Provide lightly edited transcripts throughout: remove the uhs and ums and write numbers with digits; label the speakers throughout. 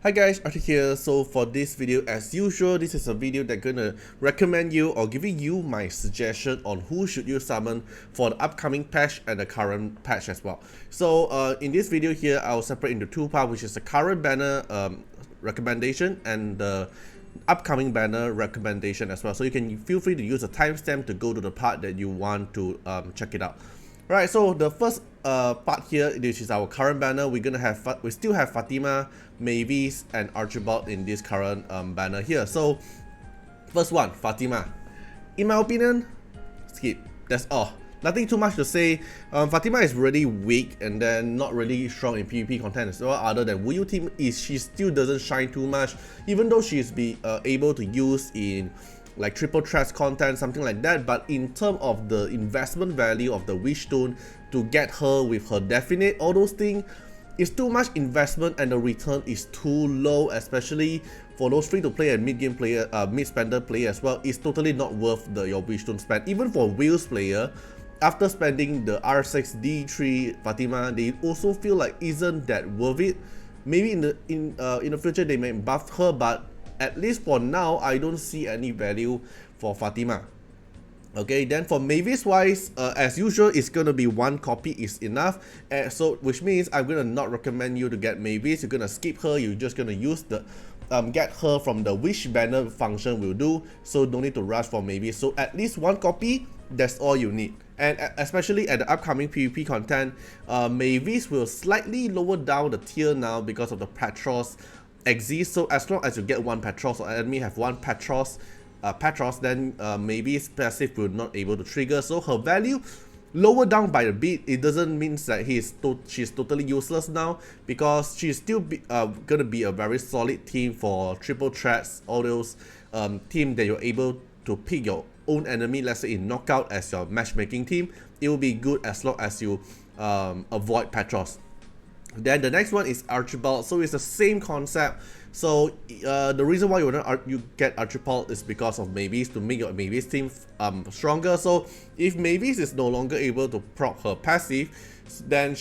Speaker 1: Hi guys, Artiar here. So for this video, as usual, this is a video that's gonna recommend you or giving you my suggestion on who should you summon for the upcoming patch and the current patch as well. So in this video here, I'll separate into two parts, which is the current banner recommendation and the upcoming banner recommendation as well. So you can feel free to use a timestamp to go to the part that you want to check it out. Right, so the first part here, which is our current banner, we still have Fatima, Mavis, and Archibald in this current banner here. So first one, Fatima. In my opinion, skip. That's all. Nothing too much to say. Fatima is really weak and then not really strong in PvP content as well. Other than Wu Yu team, she still doesn't shine too much, even though she's able to use in like triple threats content, something like that. But in terms of the investment value of the Wishstone to get her with her definite, all those things, it's too much investment and the return is too low, especially for those free-to-play and mid-game player, mid-spender player as well. It's totally not worth your Wishstone spend. Even for Wheels player, after spending the R6 D3 Fatima, they also feel like isn't that worth it. Maybe in the future they may buff her, but at least for now, I don't see any value for Fatima. Okay, then for Mavis wise, as usual, it's gonna be one copy is enough. So which means I'm gonna not recommend you to get Mavis. You're gonna skip her. You're just gonna use the get her from the wish banner function will do. So don't need to rush for Mavis. So at least one copy, that's all you need. And especially at the upcoming PvP content, Mavis will slightly lower down the tier now because of the Petros exist. So as long as you get one Petros or enemy have one Petros, then maybe passive will not able to trigger. So her value lower down by a bit. It doesn't mean that she's totally useless now, because she's still gonna be a very solid team for triple threats, all those team that you're able to pick your own enemy, let's say in knockout as your matchmaking team. It will be good as long as you avoid Petros. Then the next one is Archibald. So it's the same concept. So the reason why you get Archibald is because of Mavis, to make your Mavis team stronger. So if Mavis is no longer able to proc her passive, then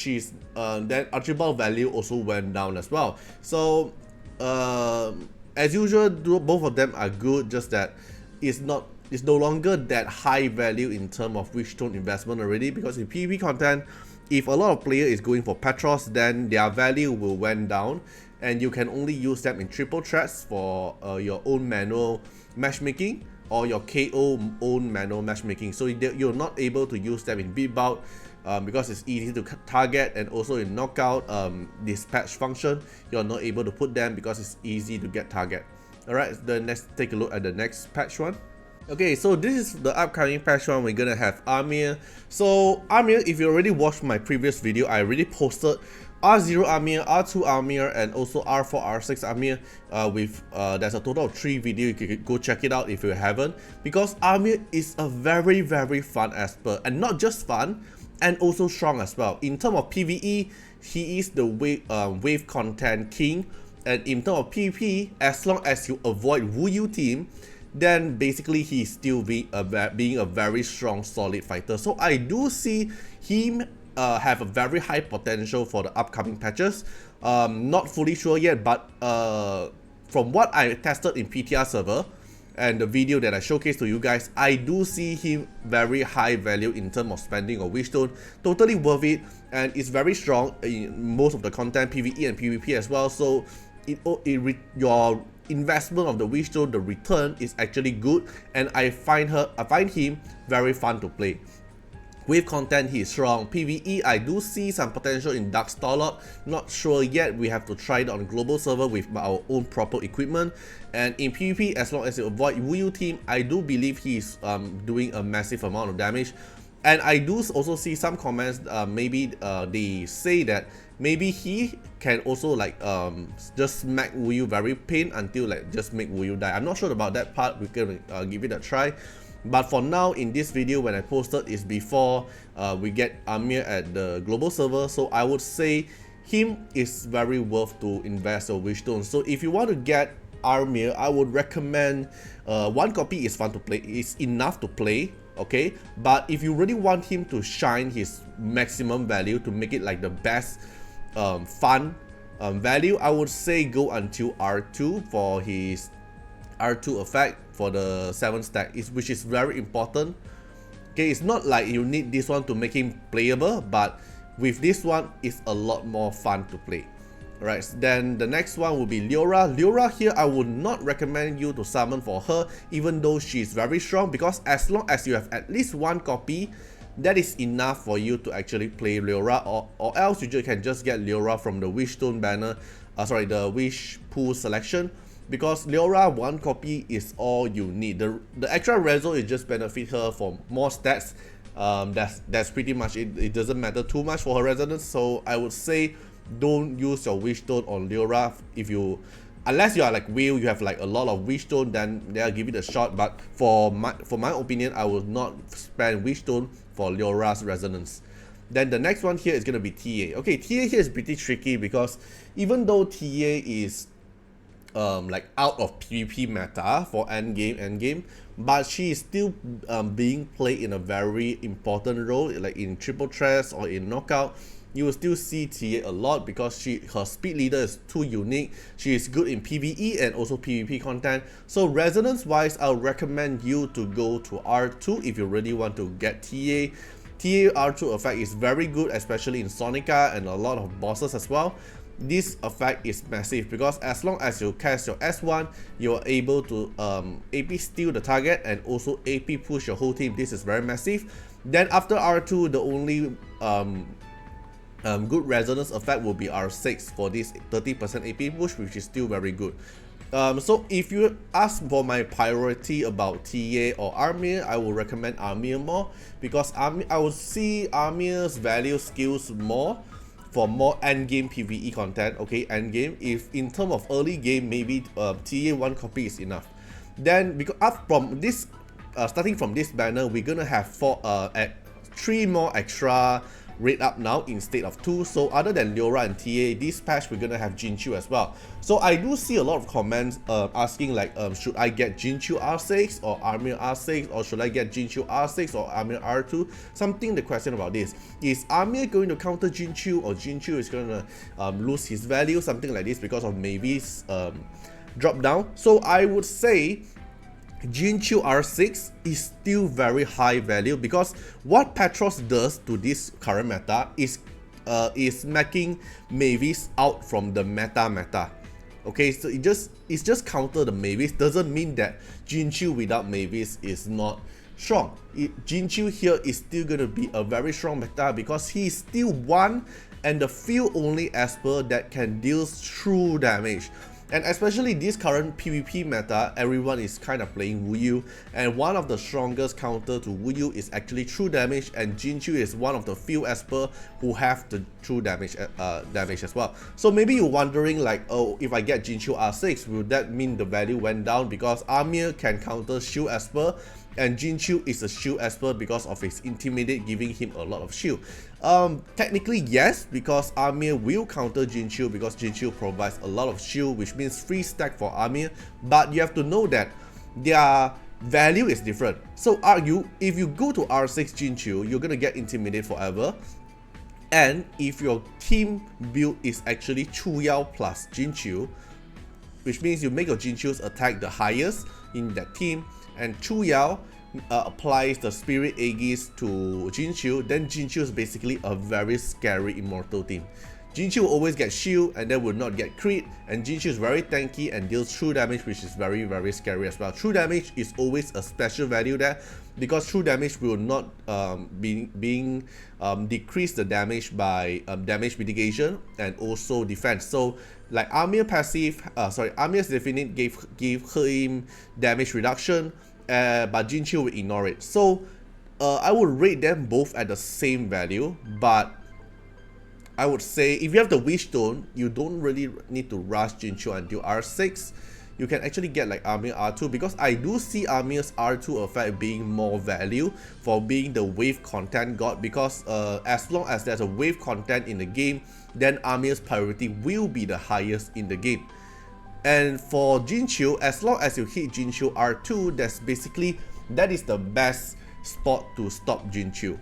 Speaker 1: then Archibald value also went down as well. So as usual, both of them are good, just that it's no longer that high value in terms of Wishstone investment already, because in PvP content, if a lot of player is going for Petros, then their value will went down, and you can only use them in triple threats for your own manual matchmaking or your KO own manual matchmaking. So you're not able to use them in beat bout because it's easy to target, and also in knockout dispatch function, you're not able to put them because it's easy to get target. Alright, then let's take a look at the next patch one. Okay, so this is the upcoming patch one. We're gonna have Artiar. So Artiar, if you already watched my previous video, I already posted R0 Artiar, R2 Artiar, and also R4, R6 Artiar. There's a total of 3 videos. You can go check it out if you haven't, because Artiar is a very fun expert, and not just fun, and also strong as well. In terms of PvE, he is the wave content king, and in terms of PvP, as long as you avoid Wu Yu team, then basically he's still being a very strong, solid fighter. So I do see him have a very high potential for the upcoming patches. Not fully sure yet, but from what I tested in PTR server and the video that I showcased to you guys, I do see him very high value in terms of spending or Wishstone. Totally worth it, and it's very strong in most of the content, PvE and PvP as well. So your investment of the Wishstone, the return is actually good, and I find him very fun to play. With content, he is strong. PvE, I do see some potential in Dark Starlord. Not sure yet. We have to try it on global server with our own proper equipment. And in PvP, as long as you avoid Wu Yu team, I do believe he's doing a massive amount of damage. And I do also see some comments, maybe they say that maybe he can also like just smack Wu Yu very pain until like just make Wu Yu die. I'm not sure about that part. We can give it a try. But for now, in this video, when I posted is before we get Artiar at the global server. So I would say him is very worth to invest your Wishstone. So if you want to get Artiar, I would recommend one copy is fun to play. It's enough to play. Okay, but if you really want him to shine his maximum value, to make it like the best fun value, I would say go until R2 for his R2 effect for the 7 stack, which is very important. Okay, it's not like you need this one to make him playable, but with this one, it's a lot more fun to play. Alright, then the next one will be Leora. Leora here, I would not recommend you to summon for her, even though she's very strong, because as long as you have at least 1 copy, that is enough for you to actually play Leora, or else you can just get Leora from the Wishstone banner, the Wish pool selection, because Leora 1 copy is all you need. The extra reso is just benefit her for more stats. That's pretty much it. It doesn't matter too much for her resonance, so I would say don't use your Wishstone on Leora unless you are like Will, you have like a lot of Wishstone, then they'll give it a shot. But for my opinion, I will not spend Wishstone for Leora's resonance. Then the next one here is gonna be TA. Okay, TA here is pretty tricky because even though TA is like out of PvP meta for endgame, but she is still being played in a very important role, like in triple threats or in knockout. You will still see TA a lot because her speed leader is too unique. She is good in PvE and also PvP content. So resonance wise, I'll recommend you to go to R2 if you really want to get TA. TA R2 effect is very good, especially in Sonica and a lot of bosses as well. This effect is massive because as long as you cast your S1, you're able to AP steal the target and also AP push your whole team. This is very massive. Then after R2, the only good resonance effect will be R6 for this 30% AP push, which is still very good. So if you ask for my priority about TA or Armir, I will recommend Armir more because I would see Armir's value skills more for more endgame PvE content. Okay, endgame. If in terms of early game, maybe TA 1 copy is enough. Then because starting from this banner, we're gonna have 3 more extra rate up now instead of 2. So other than Leora and TA, this patch we're gonna have Jinchu as well. So I do see a lot of comments asking like, should I get Jinchu R6 or Armir R6, or should I get Jinchu R6 or Armir R2? The question about this is Armir going to counter Jinchu, or Jinchu is gonna lose his value, something like this, because of Mavy's drop down. So I would say Jinchu R6 is still very high value because what Petros does to this current meta is making Mavis out from the meta. Okay, so it's just counter the Mavis. Doesn't mean that Jinchu without Mavis is not strong. Jinchu here is still gonna be a very strong meta because he is still one and the few only Esper that can deal true damage. And especially this current PvP meta, everyone is kind of playing Wu Yu, and one of the strongest counter to Wu Yu is actually true damage, and Jinchu is one of the few Esper who have the true damage as well. So maybe you're wondering like, oh, if I get Jinchu R6, will that mean the value went down because Armir can counter shield Esper and Jinchu is a shield Esper because of his Intimidate giving him a lot of shield? Technically yes, because Armir will counter Jinchu because Jinchu provides a lot of shield, which means free stack for Armir, but you have to know that their value is different. So if you go to R6 Jinchu, you're gonna get Intimidate forever. And if your team build is actually Chu Yao plus Jinchu, which means you make your Jinchu's attack the highest in that team, and Chu Yao applies the Spirit Aegis to Jinchu, then Jinchu is basically a very scary immortal team. Jinchu will always get shield and then will not get crit, and Jinchu is very tanky and deals true damage, which is very, very scary as well. True damage is always a special value there because true damage will not decrease the damage by damage mitigation and also defense. So like Armir's Definite gave him damage reduction, but Jinchu will ignore it. So I would rate them both at the same value, but I would say if you have the Wishstone, you don't really need to rush Jinchu until R6. You can actually get like Armir R2 because I do see Armir's R2 effect being more value for being the wave content god, because as long as there's a wave content in the game, then Armir's priority will be the highest in the game. And for Jinchu, as long as you hit Jinchu R2, that is the best spot to stop Jinchu.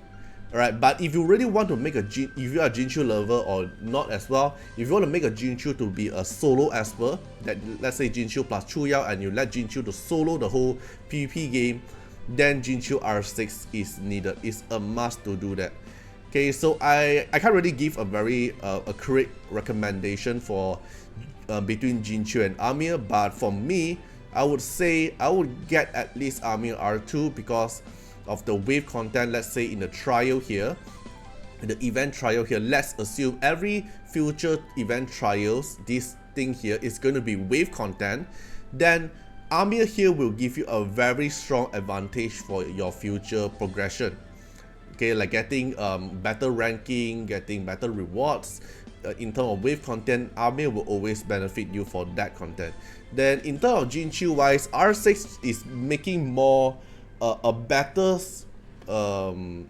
Speaker 1: Alright, but if you really want to make if you are a Jinchu lover or not as well, if you want to make a Jinchu to be a solo Esper, that let's say Jinchu plus Chuyao and you let Jinchu to solo the whole PvP game, then Jinchu R6 is needed. It's a must to do that. Okay, so I can't really give a very accurate recommendation for between Jinchu and Armir, but for me, I would say I would get at least Armir R2 because of the wave content. Let's say in the trial here, in the event trial here, let's assume every future event trials, this thing here is going to be wave content, then Armir here will give you a very strong advantage for your future progression. Okay, like getting better ranking, getting better rewards. In terms of wave content, Armir will always benefit you for that content. Then in terms of Jinchu wise, R6 is making more a better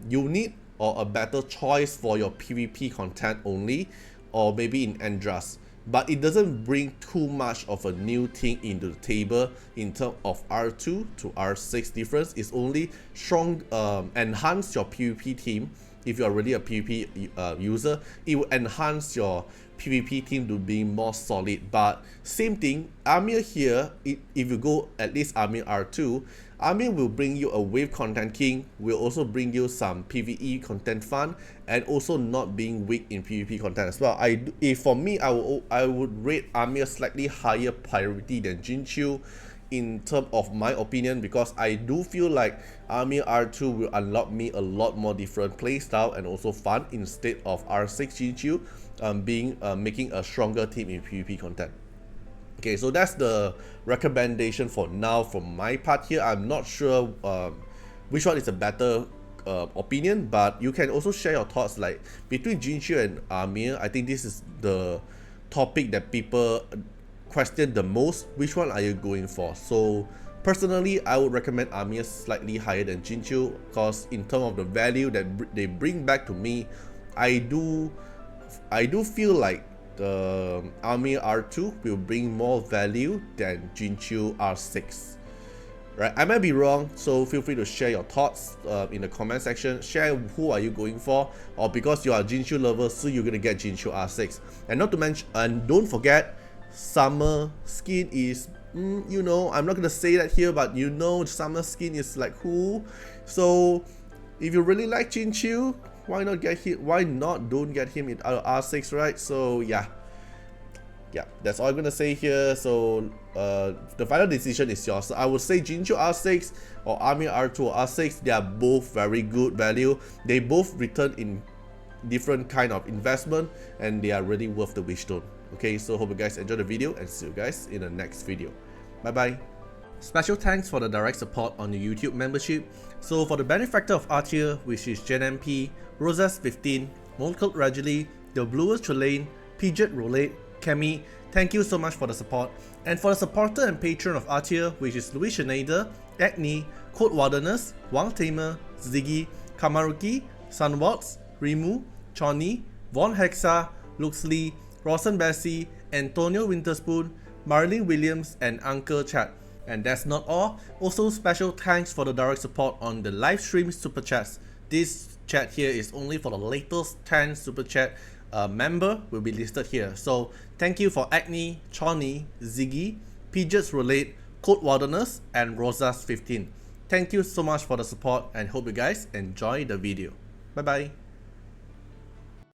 Speaker 1: unit or a better choice for your PvP content only, or maybe in Endras. But it doesn't bring too much of a new thing into the table in terms of R2 to R6 difference. It's only strong, enhance your PvP team. If you're already a PvP user, it will enhance your PvP team to be more solid. But same thing, Armir here, if you go at least Armir R2, Armir will bring you a wave content king, will also bring you some PvE content fun, and also not being weak in PvP content as well. If for me, I would rate Armir slightly higher priority than Jinchu in terms of my opinion, because I do feel like Armir R2 will unlock me a lot more different playstyle and also fun instead of R6 Jinchu making a stronger team in PvP content. Okay, so that's the recommendation for now from my part here. I'm not sure which one is a better opinion, but you can also share your thoughts, like between Jinchu and Armir. I think this is the topic that people question the most. Which one are you going for? So personally, I would recommend Armir slightly higher than Jinchu, because in terms of the value that they bring back to me, I do feel like the Armir R2 will bring more value than Jinchu R6. Right, I might be wrong, so feel free to share your thoughts in the comment section. Share who are you going for, or because you are a Jinchu lover, so you're gonna get Jinchu R6. And not to mention, and don't forget, summer skin is, you know, I'm not gonna say that here, but you know, summer skin is like who. So if you really like Jinchu, why not get him? Why not don't get him in R6, right? So yeah, that's all I'm gonna say here. So the final decision is yours. So I would say Jinchu R6 or Armir R2 or R6. They are both very good value. They both return in different kind of investment, and they are really worth the Wishstone. Okay, so hope you guys enjoyed the video, and see you guys in the next video. Bye bye. Special thanks for the direct support on the YouTube membership. So for the benefactor of Artiar, which is JenMP, Rosas15, Molcult Rajali, The Bluest Trelane, Pidget Roulette, Kemi, thank you so much for the support. And for the supporter and patron of Artiar, which is Louis Schneider, Acne, Code Wardeners, Wang Tamer, Ziggy, Kamaruki, Sunwalks, Rimu, Choni, Von Hexa, Luxley, Rawson Bessie, Antonio Winterspoon, Marilyn Williams, and Uncle Chat. And that's not all. Also special thanks for the direct support on the live stream super chats. This chat here is only for the latest 10 super chat member will be listed here. So thank you for Acne, Choni, Ziggy, Pidget's Roulette, Code Wardeners, and Rosas15. Thank you so much for the support, and hope you guys enjoy the video. Bye bye.